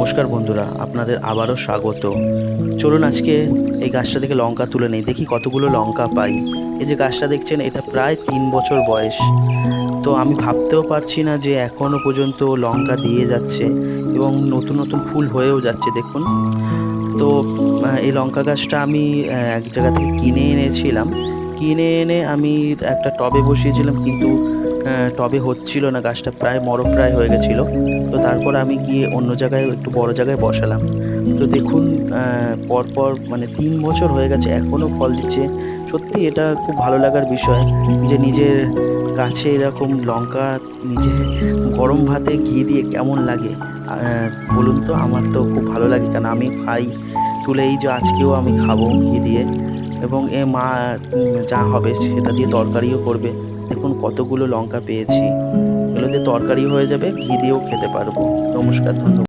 নমস্কার বন্ধুরা, আপনাদের আবারও স্বাগত। চলুন আজকে এই গাছটা থেকে লঙ্কা তুলে নেই, দেখি কতগুলো লঙ্কা পাই। এই যে গাছটা দেখছেন, এটা প্রায় 3 বছর বয়স। তো আমি ভাবতেও পারছি না যে এখনো পর্যন্ত লঙ্কা দিয়ে যাচ্ছে এবং নতুন নতুন ফুল হয়েও যাচ্ছে, দেখুন। তো এই লঙ্কা গাছটা আমি এক জায়গা থেকে কিনে এনেছিলাম। কিনে এনে আমি একটা টবে বসিয়েছিলাম, কিন্তু টবে হচ্ছিল না, গাছটা প্রায় মরপ্রায় হয়ে গেছিলো। তো তারপর আমি গিয়ে অন্য জায়গায়, একটু বড় জায়গায় বসালাম। তো দেখুন, পরপর মানে 3 বছর হয়ে গেছে, এখনও ফল দিচ্ছে। সত্যি এটা খুব ভালো লাগার বিষয় যে নিজের গাছে এরকম লঙ্কা নিজে গরম ভাতে ঘি দিয়ে কেমন লাগে বলুন তো। আমার তো খুব ভালো লাগে, কারণ আমি খাই তুলে, এই যে আজকেও আমি খাবো ঘি দিয়ে। এবং মা যা হবে সেটা দিয়ে তরকারিও করবে। দেখুন কতগুলো লঙ্কা পেয়েছি, এগুলো দিয়ে তরকারি হয়ে যাবে, ঘি দিয়েও খেতে পারবো। নমস্কার, ধন্যবাদ।